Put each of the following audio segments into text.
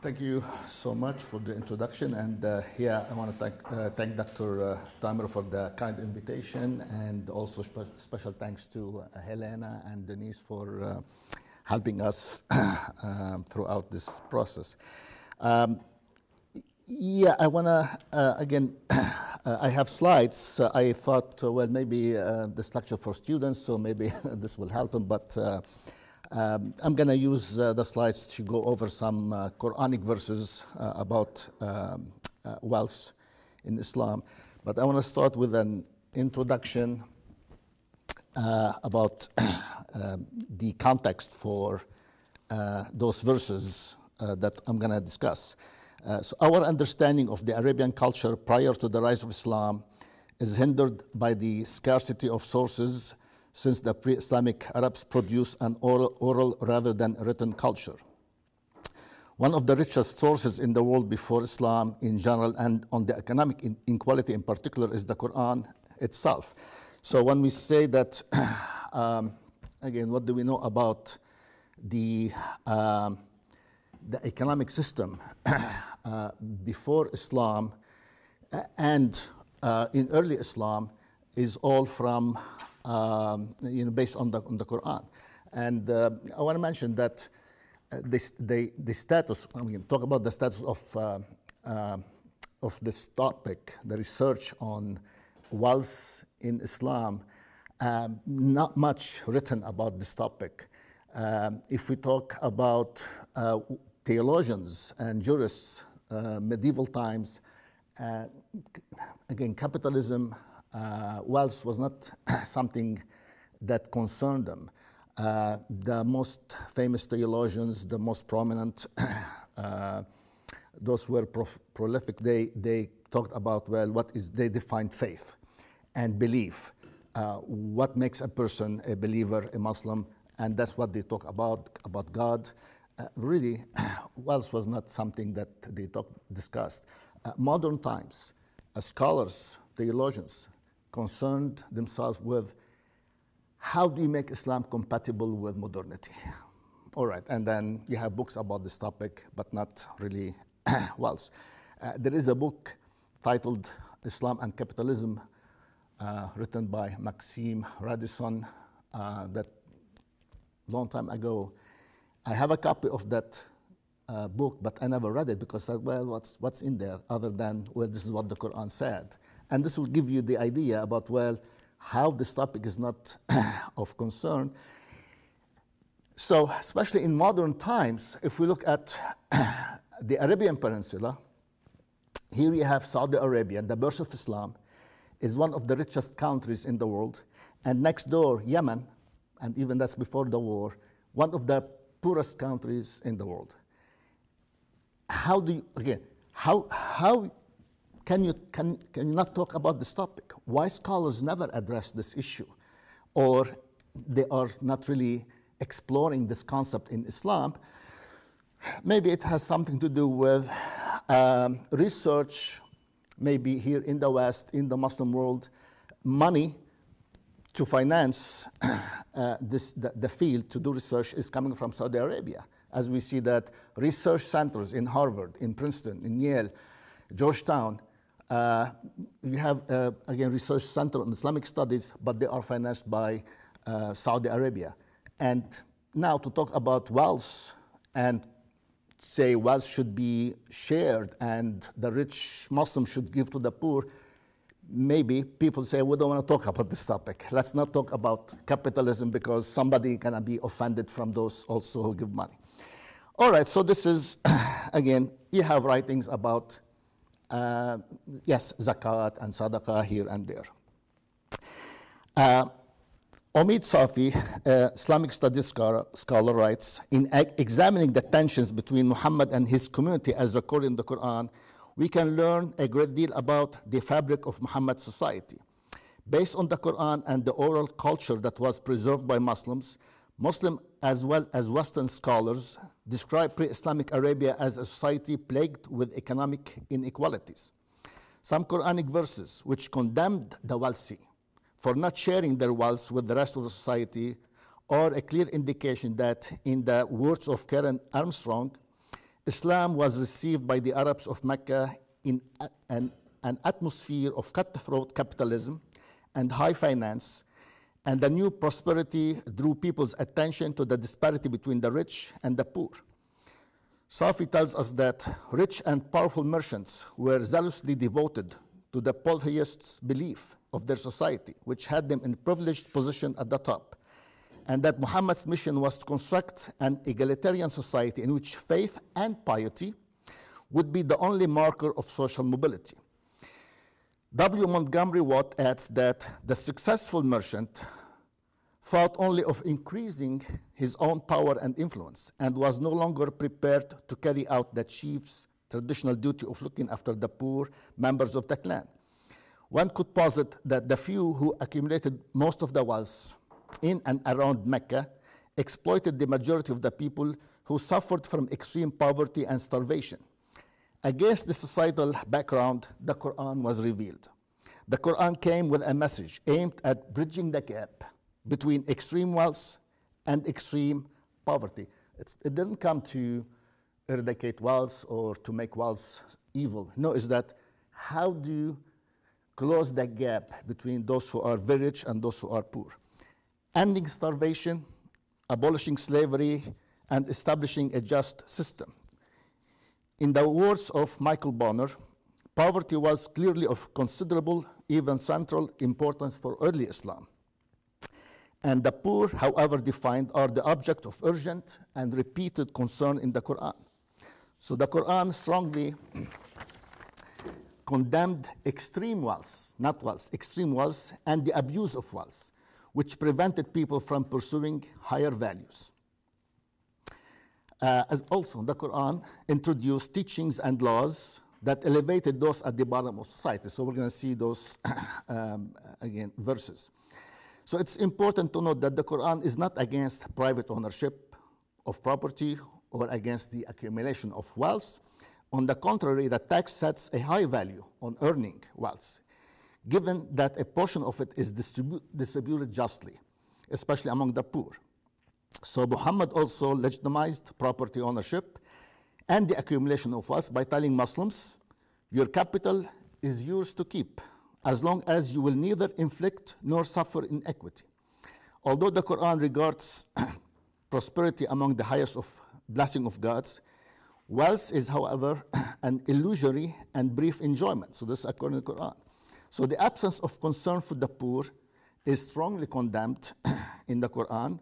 Thank you so much for the introduction, and I want to thank Dr. Tamer for the kind invitation, and also special thanks to Helena and Denise for helping us throughout this process. I want to, again, I have slides. I thought, well, maybe this lecture for students, so maybe this will help them, but I'm going to use the slides to go over some Qur'anic verses about wealth in Islam. But I want to start with an introduction about the context for those verses that I'm going to discuss. So our understanding of the Arabian culture prior to the rise of Islam is hindered by the scarcity of sources, since the pre-Islamic Arabs produce an oral rather than written culture. One of the richest sources in the world before Islam in general and on the economic inequality in particular is the Qur'an itself. So when we say that, again, what do we know about the economic system before Islam and in early Islam is all from based on the Quran. And I want to mention that the status, I mean, talk about the status of this topic, the research on wealth in Islam, not much written about this topic. If we talk about theologians and jurists, medieval times, again, capitalism, wealth was not something that concerned them. The most famous theologians, the most prominent, those who were prolific, they talked about, well, they defined faith and belief. What makes a person a believer, a Muslim, and that's what they talk about God. Really, wealth was not something that they discussed. Modern times, scholars, theologians, concerned themselves with how do you make Islam compatible with modernity. All right, and then you have books about this topic, but not really wealth. There is a book titled Islam and Capitalism, written by Maxime Radisson, that long time ago. I have a copy of that book, but I never read it because, well, what's in there other than, well, this is what the Quran said. And this will give you the idea about, well, how this topic is not of concern. So, especially in modern times, if we look at the Arabian Peninsula, here we have Saudi Arabia, the birth of Islam, is one of the richest countries in the world. And next door, Yemen, and even that's before the war, one of the poorest countries in the world. How do you, again, how can you not talk about this topic? Why scholars never address this issue? Or they are not really exploring this concept in Islam? Maybe it has something to do with research, maybe here in the West, in the Muslim world, money to finance the field to do research is coming from Saudi Arabia. As we see that research centers in Harvard, in Princeton, in Yale, Georgetown, you have, again, research center on Islamic studies, but they are financed by Saudi Arabia. And now to talk about wealth and say wealth should be shared and the rich Muslims should give to the poor, maybe people say, we don't want to talk about this topic. Let's not talk about capitalism because somebody gonna be offended from those also who give money. All right, so this is, again, you have writings about, yes, Zakāt and ṣadaqa here and there. Omid Safi, Islamic studies scholar, writes, in examining the tensions between Muhammad and his community as recorded in the Quran, we can learn a great deal about the fabric of Muhammad's society. Based on the Quran and the oral culture that was preserved by Muslims, Muslim as well as Western scholars describe pre-Islamic Arabia as a society plagued with economic inequalities. Some Quranic verses which condemned the wealthy for not sharing their wealth with the rest of the society are a clear indication that, in the words of Karen Armstrong, Islam was received by the Arabs of Mecca in an atmosphere of cutthroat capitalism and high finance, and the new prosperity drew people's attention to the disparity between the rich and the poor. Sufi tells us that rich and powerful merchants were zealously devoted to the polytheists' belief of their society, which had them in a privileged position at the top, and that Muhammad's mission was to construct an egalitarian society in which faith and piety would be the only marker of social mobility. W. Montgomery Watt adds that the successful merchant thought only of increasing his own power and influence and was no longer prepared to carry out the chief's traditional duty of looking after the poor members of the clan. One could posit that the few who accumulated most of the wealth in and around Mecca exploited the majority of the people who suffered from extreme poverty and starvation. Against this societal background, the Quran was revealed. The Quran came with a message aimed at bridging the gap between extreme wealth and extreme poverty. It didn't come to eradicate wealth or to make wealth evil. No, it's that how do you close the gap between those who are very rich and those who are poor? Ending starvation, abolishing slavery, and establishing a just system. In the words of Michael Bonner, poverty was clearly of considerable, even central importance for early Islam. And the poor, however defined, are the object of urgent and repeated concern in the Quran. So the Quran strongly condemned extreme wealth, not wealth, extreme wealth, and the abuse of wealth, which prevented people from pursuing higher values. As also, the Quran introduced teachings and laws that elevated those at the bottom of society. So we're going to see those, again, verses. So it's important to note that the Quran is not against private ownership of property or against the accumulation of wealth. On the contrary, the text sets a high value on earning wealth, given that a portion of it is distributed justly, especially among the poor. So Muhammad also legitimized property ownership and the accumulation of wealth by telling Muslims, your capital is yours to keep, as long as you will neither inflict nor suffer inequity. Although the Quran regards prosperity among the highest of blessing of gods, wealth is, however, an illusory and brief enjoyment. So this is according to the Quran. So the absence of concern for the poor is strongly condemned in the Quran,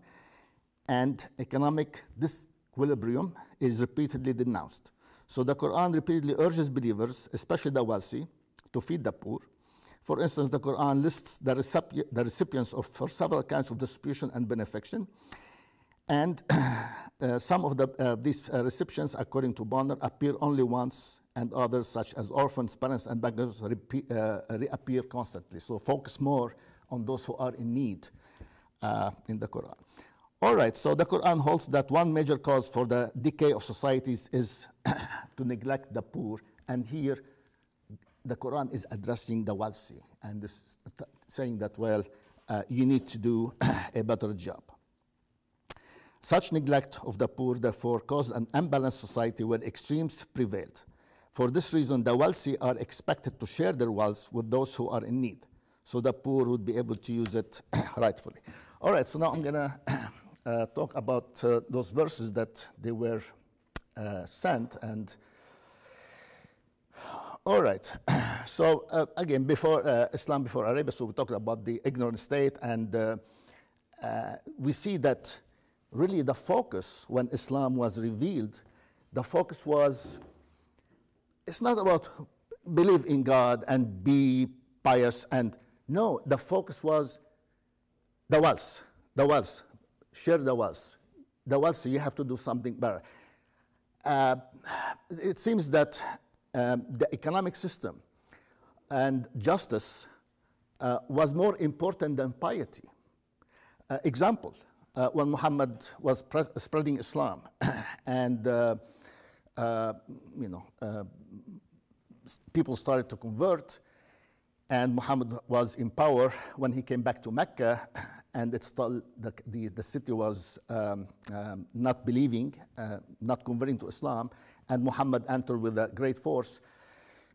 and economic disequilibrium is repeatedly denounced. So the Quran repeatedly urges believers, especially the wealthy, to feed the poor. For instance, the Quran lists the recipients for several kinds of distribution and benefaction, and some of these recipients, according to Bonner, appear only once, and others, such as orphans, parents, and beggars, reappear constantly. So focus more on those who are in need in the Quran. All right, so the Quran holds that one major cause for the decay of societies is to neglect the poor, and here the Quran is addressing the wealthy and this saying that, well, you need to do a better job. Such neglect of the poor, therefore, caused an unbalanced society where extremes prevailed. For this reason, the wealthy are expected to share their wealth with those who are in need, so the poor would be able to use it rightfully. All right, so now I'm going to talk about those verses that they were sent. And all right, so again, before Islam before Arabia, so we talked about the ignorant state, and we see that really the focus when Islam was revealed, the focus was, it's not about believe in God and be pious, and no, the focus was the wealth, share the wealth, so you have to do something better. It seems that the economic system and justice was more important than piety. Example, when Muhammad was spreading Islam and people started to convert, and Muhammad was in power when he came back to Mecca, and it's still the city was not believing, not converting to Islam, and Muhammad entered with a great force,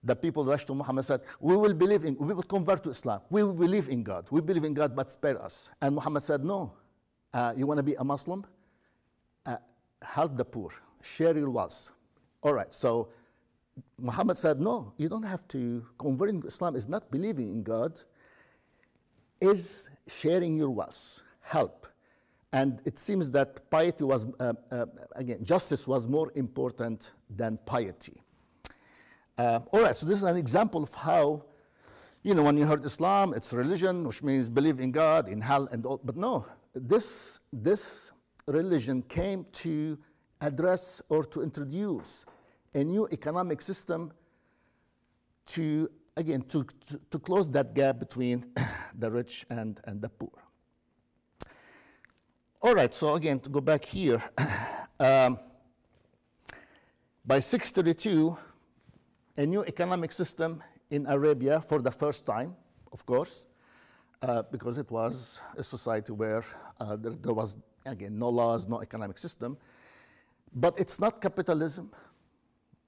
the people rushed to Muhammad and said, we will convert to Islam. We will believe in God. We believe in God, but spare us. And Muhammad said, no, you want to be a Muslim? Help the poor, share your wealth. All right, so Muhammad said, no, you don't have to. Converting to Islam is not believing in God, is sharing your wealth, help. And it seems that piety was, again, justice was more important than piety. All right, so this is an example of how, you know, when you heard Islam, it's religion, which means believe in God, in hell, and all. But no, this religion came to address or to introduce a new economic system to, again, to close that gap between the rich and the poor. All right, so again, to go back here, by 632, a new economic system in Arabia for the first time, of course, because it was a society where there was, again, no laws, no economic system. But it's not capitalism,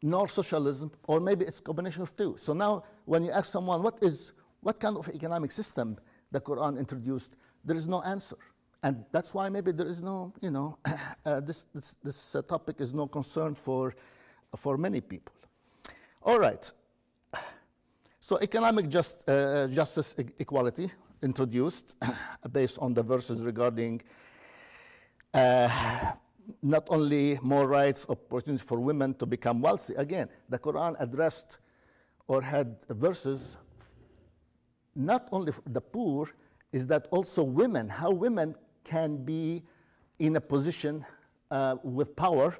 nor socialism, or maybe it's a combination of two. So now when you ask someone, what kind of economic system the Quran introduced, there is no answer. And that's why maybe there is no, you know, this topic is no concern for many people. All right. So economic justice equality introduced based on the verses regarding not only more rights, opportunities for women to become wealthy. Again, the Quran addressed or had verses not only for the poor, is that also women, how women can be in a position with power,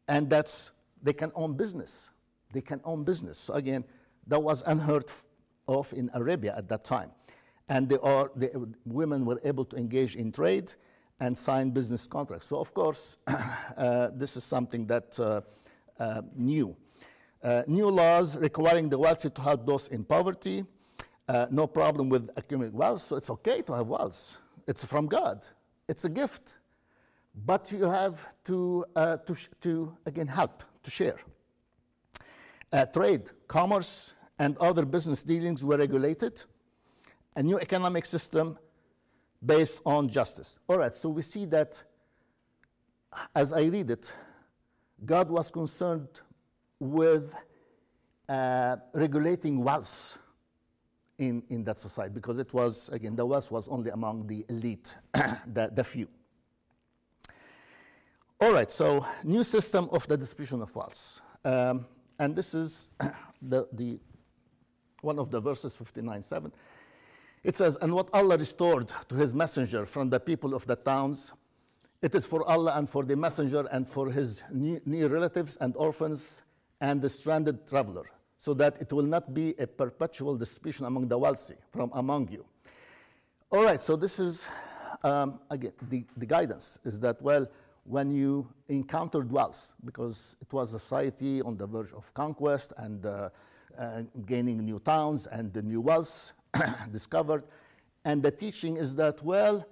and that's they can own business. They can own business. So again, that was unheard of in Arabia at that time. And the women were able to engage in trade and sign business contracts. So of course, this is something that new. New laws requiring the wealthy to help those in poverty. No problem with accumulating wealth, so it's okay to have wealth. It's from God. It's a gift. But you have to again, help, to share. Trade, commerce, and other business dealings were regulated. A new economic system based on justice. All right, so we see that, as I read it, God was concerned with regulating wealth in that society, because it was, again, the wealth was only among the elite, the few. All right, so new system of the distribution of wealth. And this is one of the verses, 59:7. It says, and what Allah restored to his messenger from the people of the towns, it is for Allah and for the messenger and for his near relatives and orphans and the stranded traveler, so that it will not be a perpetual distribution among the wealthy from among you. All right, so this is, again, the guidance is that, well, when you encountered wealth, because it was a society on the verge of conquest and gaining new towns and the new wealth discovered, and the teaching is that, well,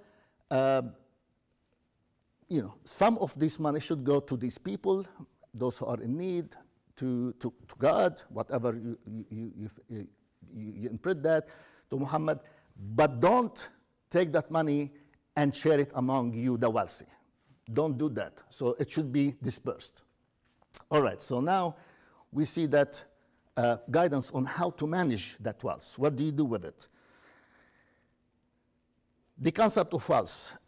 you know, some of this money should go to these people, those who are in need, to God, whatever you imprint that, to Muhammad, but don't take that money and share it among you, the wealthy. Don't do that. So it should be dispersed. All right, so now we see that guidance on how to manage that wealth. What do you do with it? The concept of wealth,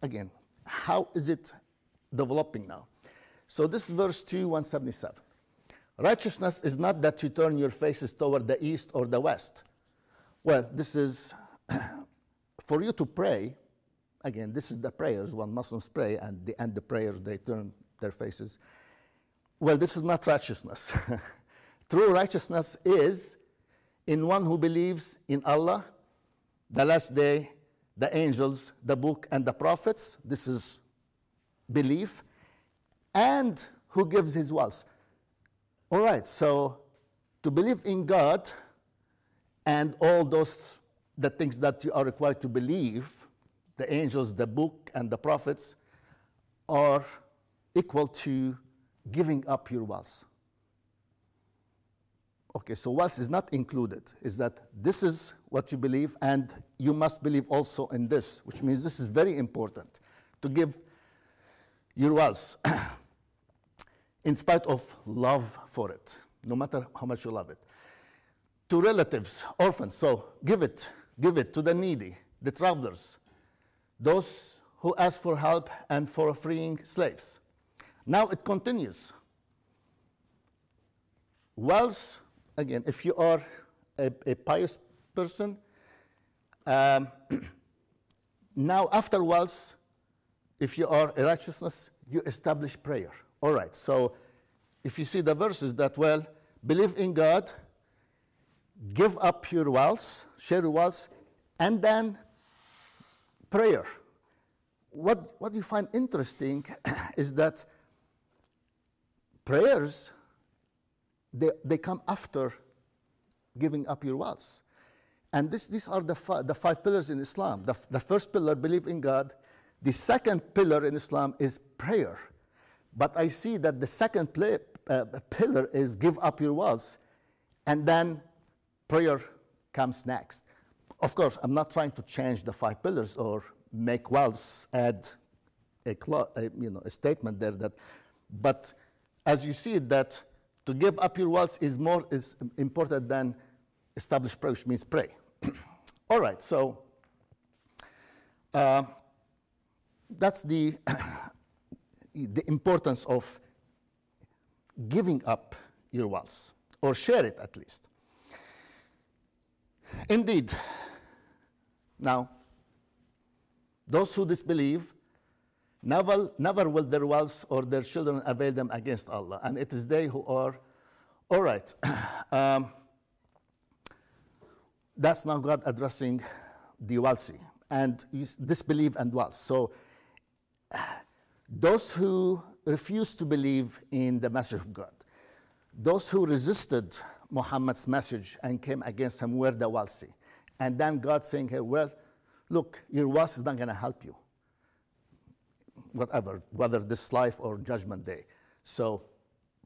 again, how is it developing now? So this is verse 2:177. Righteousness is not that you turn your faces toward the east or the west. Well, this is for you to pray. Again, this is the prayers when Muslims pray, and they end the prayers, they turn their faces. Well, this is not righteousness. True righteousness is in one who believes in Allah, the last day, the angels, the book, and the prophets. This is belief. And who gives his wealth. All right, so to believe in God and all those the things that you are required to believe, the angels, the book, and the prophets, are equal to giving up your wealth. Okay, so wealth is not included, is that this is what you believe, and you must believe also in this, which means this is very important, to give your wealth in spite of love for it, no matter how much you love it. To relatives, orphans, so give it to the needy, the travelers, those who ask for help, and for freeing slaves. Now it continues. Wealth, again, if you are a pious person, now after wealth, if you are a righteousness, you establish prayer. All right, so if you see the verses that, well, believe in God, give up your wealth, share your wealth, and then prayer. What you find interesting is that prayers, they come after giving up your wealth. And these are the five pillars in Islam. The first pillar, believe in God. The second pillar in Islam is prayer. But I see that the second pillar is give up your wealth, and then prayer comes next. Of course, I'm not trying to change the five pillars or make wealth add a statement there. But as you see that to give up your wealth is important than establish prayer, which means pray. All right, so that's the importance of giving up your wealth, or share it at least. Indeed, now, those who disbelieve, never will their wealth or their children avail them against Allah, and it is they who are, all right. That's now God addressing the wealthy and disbelief and wealth. So those who refuse to believe in the message of God, those who resisted Muhammad's message and came against him were the wealthy. And then God saying, hey, well, look, your wealth is not going to help you, whatever, whether this life or judgment day. So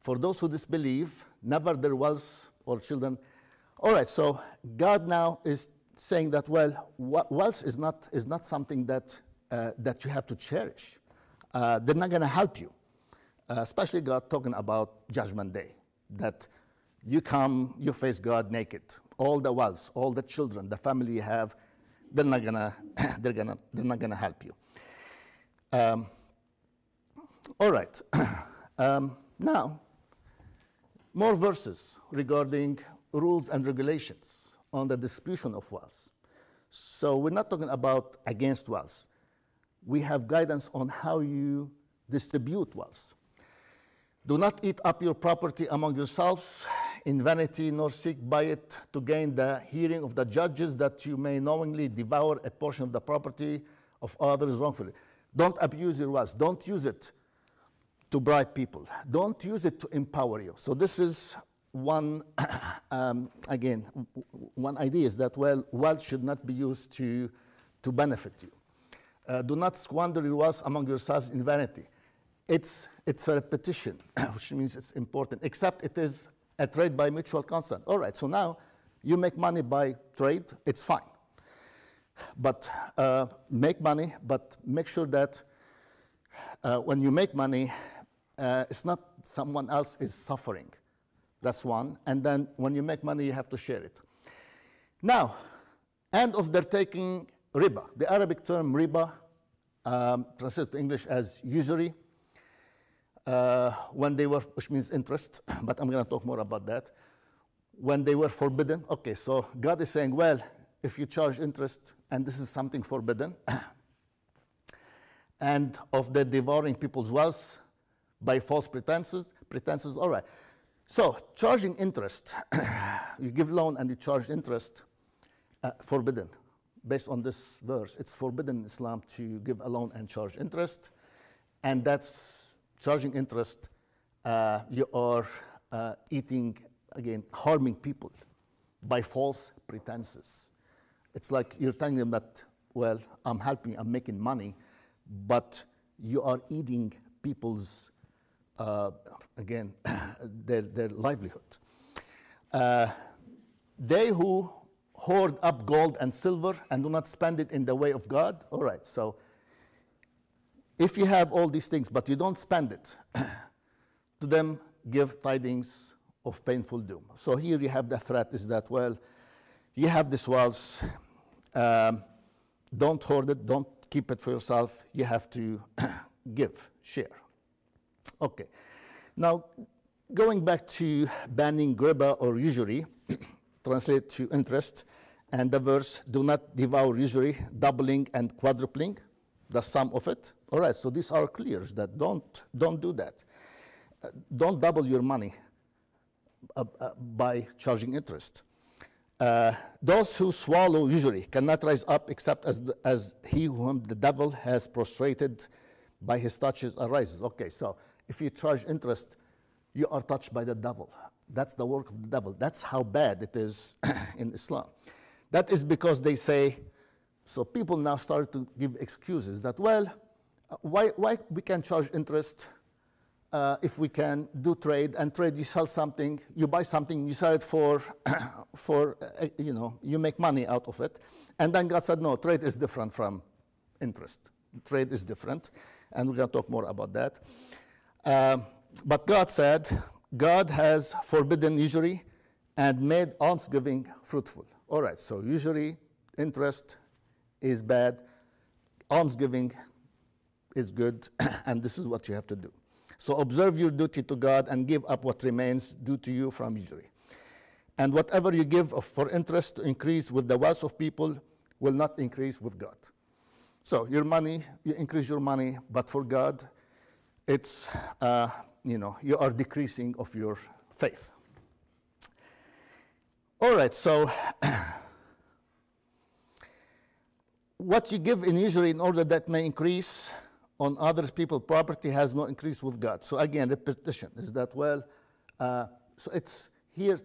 for those who disbelieve, never their wealth or children. All right, so God now is saying that, well, wealth is not something that you have to cherish. They're not going to help you, especially God talking about judgment day, that you face God naked. All the wealth, all the children, the family you have, they're not gonna help you. All right. Now, more verses regarding rules and regulations on the distribution of wealth. So we're not talking about against wealth. We have guidance on how you distribute wealth. Do not eat up your property among yourselves in vanity, nor seek by it to gain the hearing of the judges, that you may knowingly devour a portion of the property of others wrongfully. Don't abuse your wealth. Don't use it to bribe people. Don't use it to empower you. So this is one, again, one idea is that, well, wealth should not be used to benefit you. Do not squander your wealth among yourselves in vanity. It's a repetition, which means it's important, except it is a trade by mutual consent. All right, so now you make money by trade, it's fine. But make money, but make sure that when you make money, it's not someone else is suffering. That's one. And then when you make money, you have to share it. Now, and of their taking ribā. The Arabic term ribā, translated to English as usury, when they were, which means interest, but I'm going to talk more about that. When they were forbidden, okay, so God is saying, well, if you charge interest, and this is something forbidden, and of the devouring people's wealth by false pretenses, all right. So charging interest, you give loan and you charge interest, forbidden. Based on this verse, it's forbidden in Islam to give a loan and charge interest, and that's charging interest, you are eating, again, harming people by false pretenses. It's like you're telling them that, well, I'm helping, I'm making money, but you are eating people's again, their livelihood. They who hoard up gold and silver and do not spend it in the way of God. All right, so if you have all these things but you don't spend it, to them give tidings of painful doom. So here you have the threat is that, well, you have this wealth, don't hoard it, don't keep it for yourself, you have to give, share. Okay, now going back to banning ribā or usury, translate to interest, and the verse, do not devour usury, doubling and quadrupling, the sum of it. All right, so these are clear that don't do that. Don't double your money by charging interest. Those who swallow usury cannot rise up except as he whom the devil has prostrated by his touches arises. Okay, so if you charge interest, you are touched by the devil. That's the work of the devil. That's how bad it is in Islam. That is because they say, so people now start to give excuses that, well, why we can charge interest if we can do trade, and trade, you sell something, you buy something, you sell it for you make money out of it. And then God said, no, trade is different from interest. Trade is different, and we're going to talk more about that. But God said, God has forbidden usury and made almsgiving fruitful. All right, so usury, interest is bad, almsgiving is good, and this is what you have to do. So observe your duty to God and give up what remains due to you from usury. And whatever you give for interest to increase with the wealth of people will not increase with God. So your money, you increase your money, but for God, it's, you are decreasing of your faith. All right, so what you give in usury in order that may increase on other people's property has no increase with God. So again, repetition is that, well, so it's here,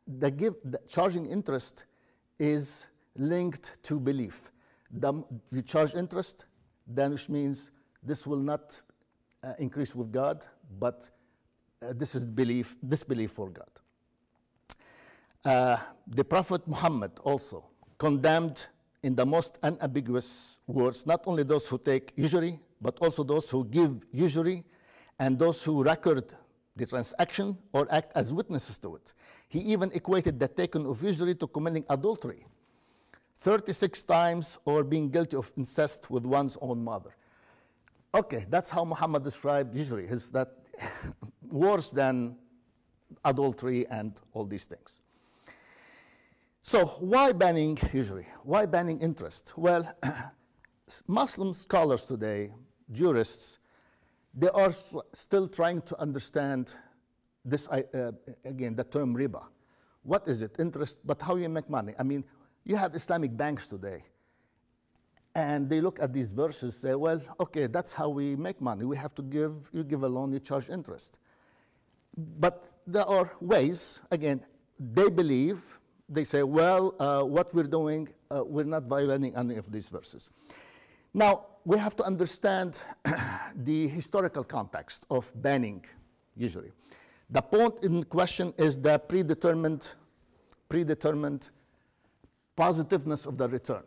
the charging interest is linked to belief. You charge interest, then which means this will not increase with God, but this is disbelief for God. The Prophet Muhammad also condemned in the most unambiguous words, not only those who take usury, but also those who give usury and those who record the transaction or act as witnesses to it. He even equated the taking of usury to committing adultery 36 times or being guilty of incest with one's own mother. Okay, that's how Muhammad described usury, is that worse than adultery and all these things. So why banning usury? Why banning interest? Well, Muslim scholars today, jurists, they are still trying to understand this, again, the term ribā. What is it? Interest, but how you make money? I mean, you have Islamic banks today, and they look at these verses, say, well, okay, that's how we make money. We have to give, you give a loan, you charge interest. But there are ways, again, they believe, they say, well, what we're doing, we're not violating any of these verses. Now, we have to understand the historical context of banning usury. The point in question is the predetermined positiveness of the return.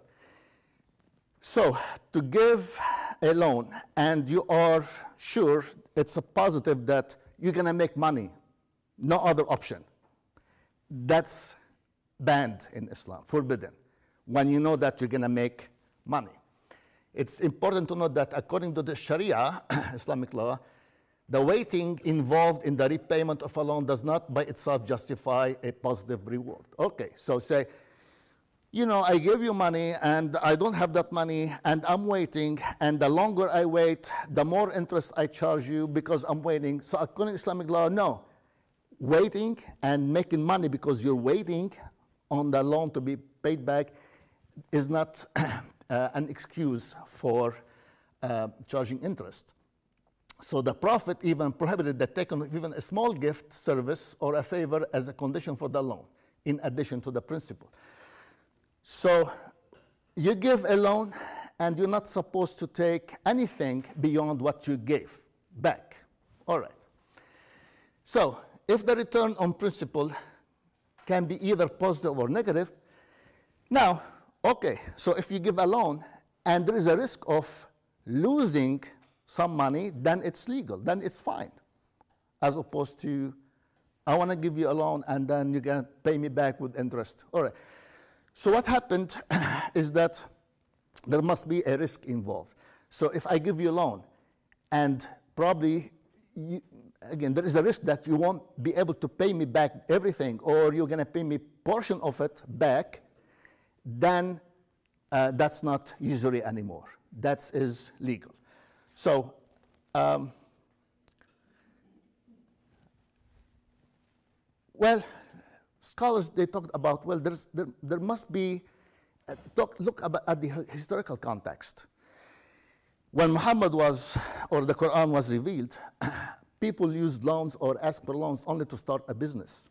So, to give a loan and you are sure it's a positive that you're going to make money, no other option, that's banned in Islam, forbidden, when you know that you're going to make money. It's important to note that according to the Sharia, Islamic law, the waiting involved in the repayment of a loan does not by itself justify a positive reward. Okay, so say, you know, I give you money and I don't have that money and I'm waiting, and the longer I wait, the more interest I charge you because I'm waiting. So according to Islamic law, no. Waiting and making money because you're waiting on the loan to be paid back is not an excuse for charging interest. So the Prophet even prohibited the taking of even a small gift, service, or a favor as a condition for the loan, in addition to the principal. So you give a loan and you're not supposed to take anything beyond what you gave back. All right. So if the return on principle can be either positive or negative, now, okay, so if you give a loan and there is a risk of losing some money, then it's legal, then it's fine. As opposed to, I want to give you a loan and then you're going to pay me back with interest. All right. So what happened is that there must be a risk involved. So if I give you a loan and probably, again, there is a risk that you won't be able to pay me back everything, or you're going to pay me portion of it back, then that's not usury anymore. That is legal. So well, scholars, they talked about, well, there must be, look at the historical context. When Muhammad was, or the Quran was revealed, people used loans or asked for loans only to start a business.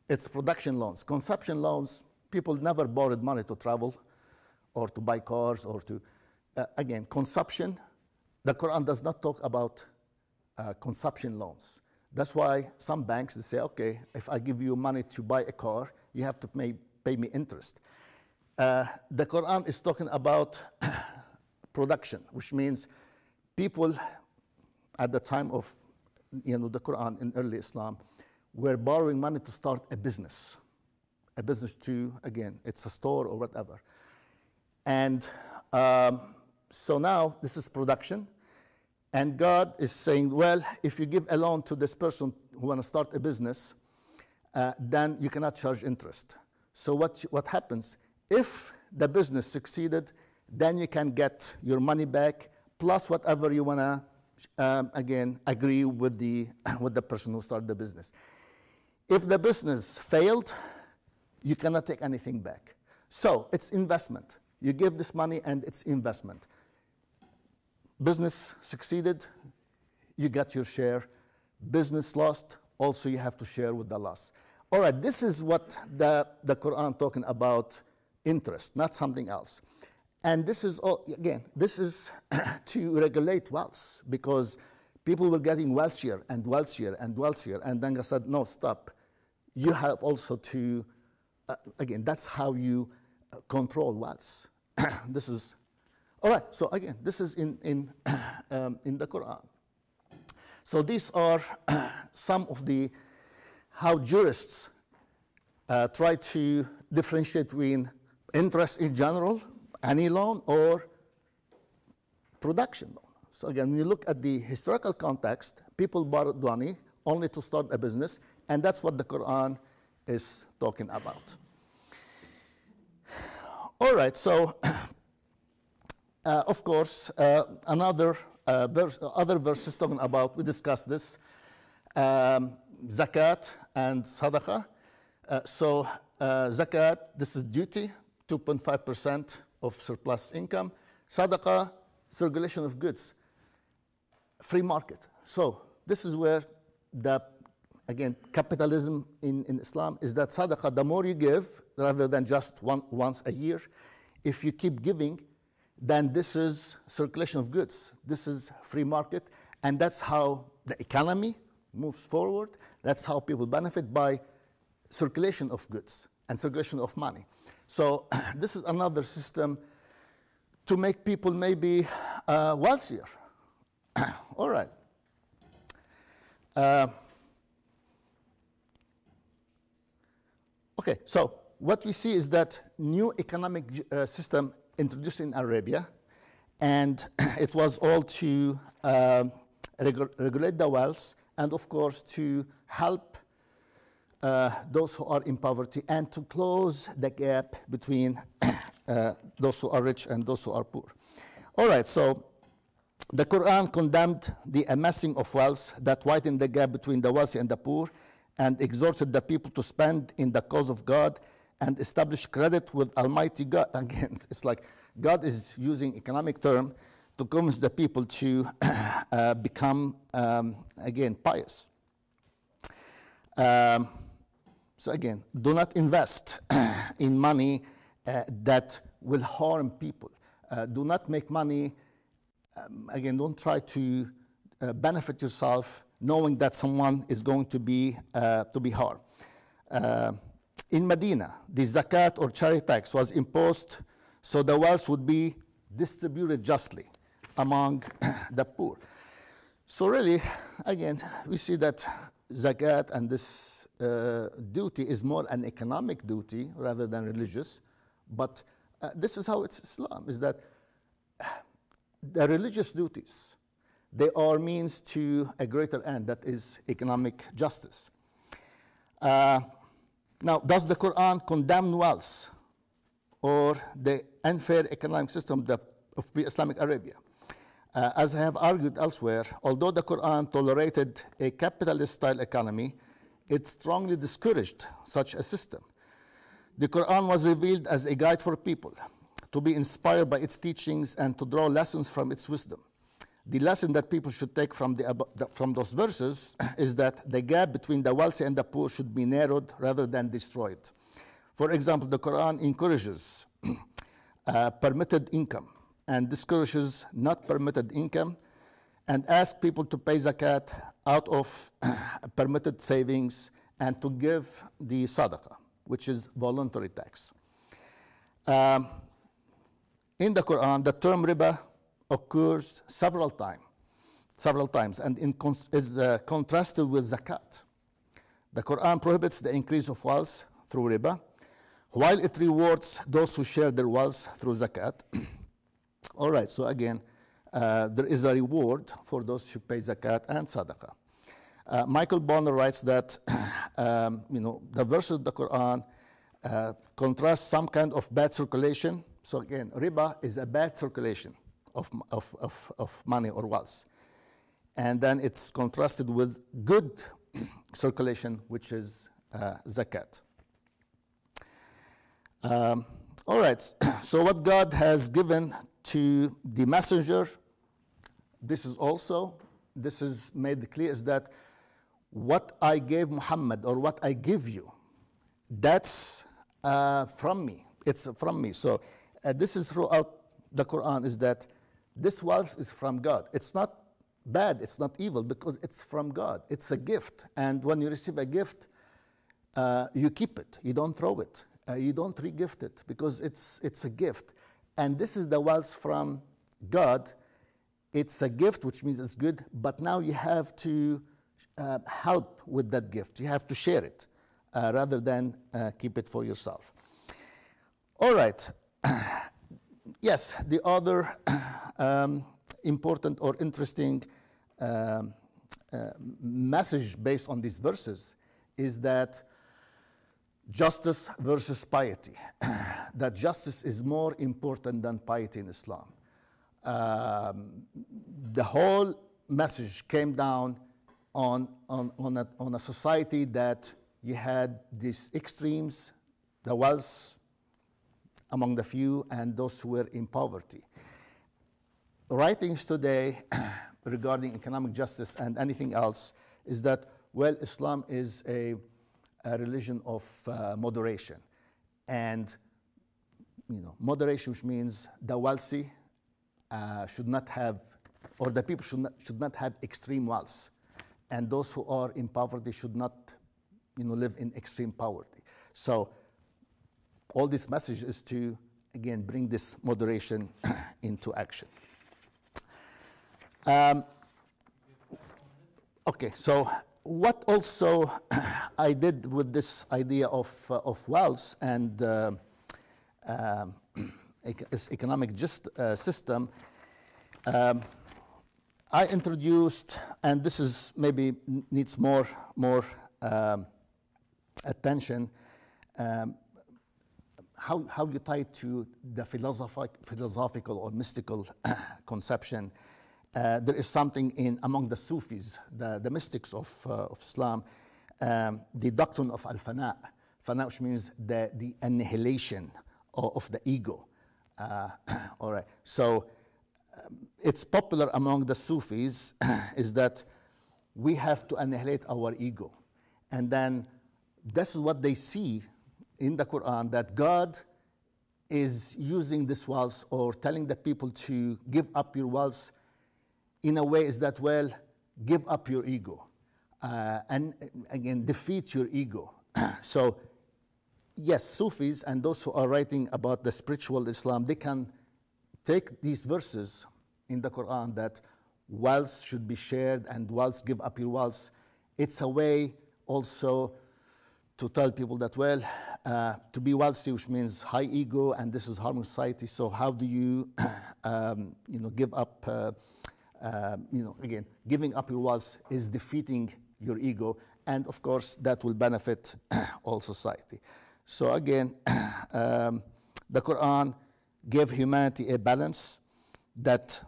It's production loans. Consumption loans, people never borrowed money to travel or to buy cars or to, again, consumption. The Quran does not talk about consumption loans. That's why some banks, they say, okay, if I give you money to buy a car, you have to pay me interest. The Quran is talking about production, which means people at the time of the Quran in early Islam were borrowing money to start a business to, again, it's a store or whatever. And so now this is production. And God is saying, well, if you give a loan to this person who want to start a business, then you cannot charge interest. So what happens? If the business succeeded, then you can get your money back, plus whatever you want to, again, agree with the person who started the business. If the business failed, you cannot take anything back. So it's investment. You give this money and it's investment. Business succeeded, you got your share. Business lost, also you have to share with the loss. All right, this is what the Quran talking about interest, not something else. And this is, again, this is to regulate wealth, because people were getting wealthier and wealthier and wealthier, and then God said, no, stop. You have also to, again, that's how you control wealth. This is, all right, so again, this is in the Quran. So these are some of the, how jurists try to differentiate between interest in general, any loan, or production loan. So again, when you look at the historical context, people borrowed money only to start a business, and that's what the Quran is talking about. All right, so of course, other verses talking about, we discussed this, Zakāt and ṣadaqa. So Zakāt, this is duty, 2.5% of surplus income. Ṣadaqa, circulation of goods, free market. So this is where again, capitalism in Islam is that ṣadaqa, the more you give, rather than just once a year, if you keep giving, then this is circulation of goods. This is free market, and that's how the economy moves forward. That's how people benefit, by circulation of goods and circulation of money. So this is another system to make people maybe wealthier. All right. Okay, so what we see is that new economic system introduced in Arabia, and it was all to regulate the wealth, and of course to help those who are in poverty, and to close the gap between those who are rich and those who are poor. All right, so the Quran condemned the amassing of wealth that widened the gap between the wealthy and the poor, and exhorted the people to spend in the cause of God and establish credit with Almighty God. Again, it's like God is using economic term to convince the people to become, again, pious. So again, do not invest in money that will harm people. Do not make money, again, don't try to benefit yourself knowing that someone is going to be harmed. In Medina, the Zakāt or charity tax was imposed so the wealth would be distributed justly among the poor. So really, again, we see that Zakāt and this duty is more an economic duty rather than religious, but this is how it's Islam, is that the religious duties, they are means to a greater end, that is economic justice. Now, does the Quran condemn wealth or the unfair economic system of pre-Islamic Arabia? As I have argued elsewhere, although the Quran tolerated a capitalist-style economy, it strongly discouraged such a system. The Quran was revealed as a guide for people to be inspired by its teachings and to draw lessons from its wisdom. The lesson that people should take from those verses is that the gap between the wealthy and the poor should be narrowed rather than destroyed. For example, the Quran encourages permitted income and discourages not permitted income, and asks people to pay zakat out of permitted savings and to give the ṣadaqa, which is voluntary tax. In the Quran, the term ribā occurs several times and is contrasted with zakat. The Quran prohibits the increase of wealth through ribā, while it rewards those who share their wealth through zakat. All right, so again, there is a reward for those who pay zakat and ṣadaqa. Michael Bonner writes that the verses of the Quran contrast some kind of bad circulation. So again, ribā is a bad circulation of money or wealth. And then it's contrasted with good circulation, which is zakat. All right, so what God has given to the messenger, this is made clear, is that what I gave Muhammad or what I give you, that's from me. It's from me. So this is throughout the Quran, is that this wealth is from God. It's not bad, it's not evil, because it's from God. It's a gift. And when you receive a gift, you keep it. You don't throw it. You don't re-gift it, because it's a gift. And this is the wealth from God. It's a gift, which means it's good, but now you have to help with that gift. You have to share it rather than keep it for yourself. All right. Yes, the other important or interesting message based on these verses is that justice versus piety, that justice is more important than piety in Islam. The whole message came down on a society that you had these extremes, the wealth among the few and those who were in poverty. Writings today regarding economic justice and anything else is that, well, Islam is a religion of moderation. And moderation, which means the wealthy should not have, or the people should not have extreme wealth. And those who are in poverty should not live in extreme poverty. So all this message is to, again, bring this moderation into action. Okay, so what also I did with this idea of wealth and economic system, I introduced, and this is maybe needs more attention, how you tie it to the philosophical or mystical conception. There is something among the Sufis, the mystics of Islam, the doctrine of al-fana, which means the annihilation of the ego. All right. So it's popular among the Sufis is that we have to annihilate our ego. And then this is what they see in the Quran, that God is using this wealth or telling the people to give up your wealth in a way is that, well, give up your ego. and again, defeat your ego. So, yes, Sufis and those who are writing about the spiritual Islam, they can take these verses in the Quran that wealth should be shared and wealth, give up your wealth. It's a way also to tell people that, well, to be wealthy, which means high ego, and this is harming society. So how do you, give up, again, giving up your wealth is defeating your ego, and of course that will benefit all society. So again, the Quran gave humanity a balance that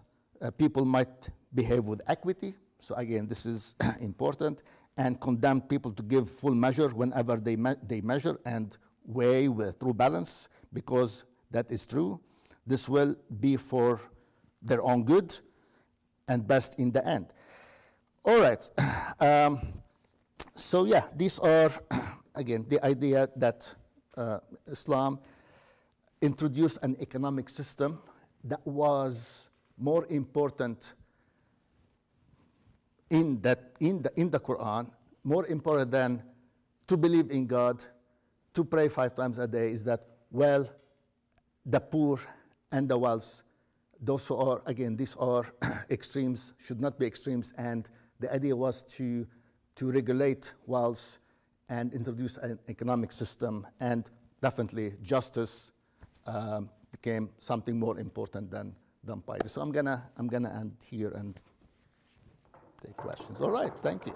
people might behave with equity. So again, this is important, and condemned people to give full measure whenever they measure and weigh through balance, because that is true. This will be for their own good and best in the end. All right. So yeah, these are, again, the idea that Islam introduced an economic system that was more important in the Quran, more important than to believe in God, to pray 5 times a day, is that, well, the poor and the wealth, those who are, again, these are extremes, should not be extremes, and the idea was to regulate wealth and introduce an economic system, and definitely justice became something more important than piety. So I'm gonna end here and take questions. All right, thank you.